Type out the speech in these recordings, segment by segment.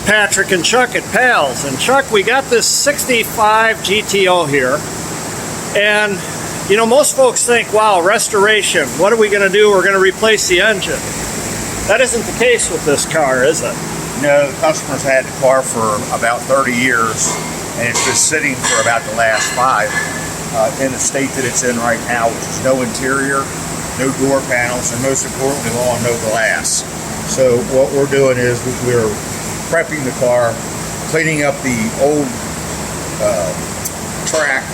Patrick and Chuck at Pals. And Chuck, we got this 65 GTO here. And, you know, most folks think, wow, restoration, what are we going to do? We're going to replace the engine. That isn't the case with this car, is it? No, the customer's had the car for about 30 years, and it's been sitting for about the last 5 in the state that it's in right now, which is no interior, no door panels, and most importantly of all, no glass. So what we're doing is we're prepping the car, cleaning up the old track,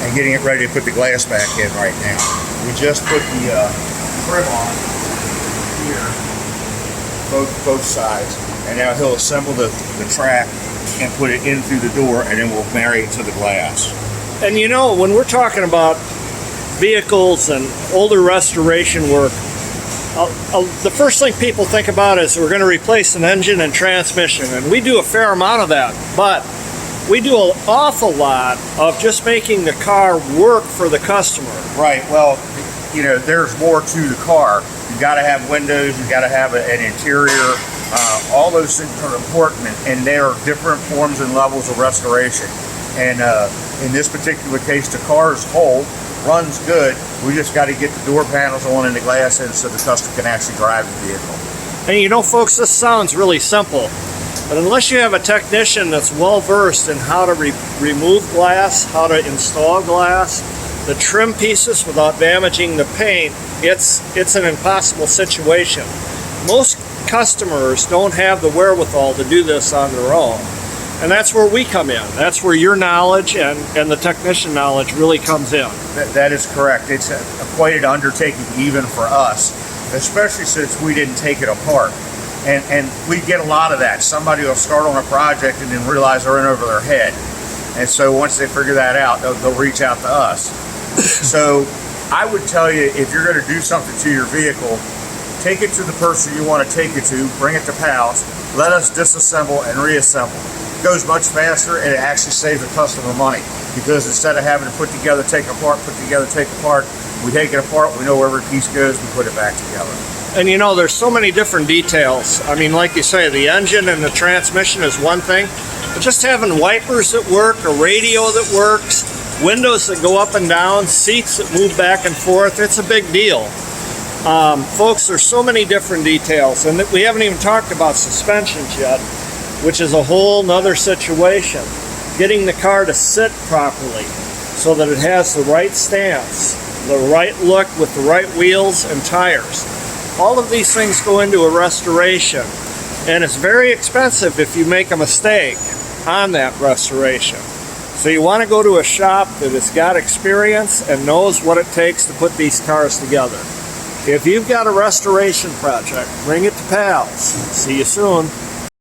and getting it ready to put the glass back in right now. We just put the trim on here, both sides, and now he'll assemble the track and put it in through the door, and then we'll marry it to the glass. And you know, when we're talking about vehicles and older restoration work, the first thing people think about is we're going to replace an engine and transmission, and we do a fair amount of that, but we do an awful lot of just making the car work for the customer. Right, well, you know, there's more to the car. You got to have windows, you got to have an interior. All those things are important, and there are different forms and levels of restoration. And in this particular case, the car is whole, runs good. We just got to get the door panels on and the glass in so the customer can actually drive the vehicle. And you know, folks, this sounds really simple, but unless you have a technician that's well versed in how to remove glass, how to install glass, the trim pieces without damaging the paint, it's an impossible situation. Most customers don't have the wherewithal to do this on their own, and that's where we come in. That's where your knowledge and the technician knowledge really comes in. That is correct. It's quite an undertaking even for us, especially since we didn't take it apart. And we get a lot of that. Somebody will start on a project and then realize they're in over their head, and so once they figure that out, they'll reach out to us. So I would tell you, if you're going to do something to your vehicle, take it to the person you want to take it to, bring it to Pals, let us disassemble and reassemble. It goes much faster, and it actually saves the customer money, because instead of having to put together, take apart, put together, take apart, we take it apart, we know where every piece goes, we put it back together. And you know, there's so many different details. I mean, like you say, the engine and the transmission is one thing, but just having wipers that work, a radio that works, windows that go up and down, seats that move back and forth, it's a big deal. Folks, there's so many different details, and we haven't even talked about suspensions yet, which is a whole nother situation. Getting the car to sit properly so that it has the right stance, the right look with the right wheels and tires. All of these things go into a restoration, and it's very expensive if you make a mistake on that restoration. So you want to go to a shop that has got experience and knows what it takes to put these cars together. If you've got a restoration project, bring it to Pals. See you soon.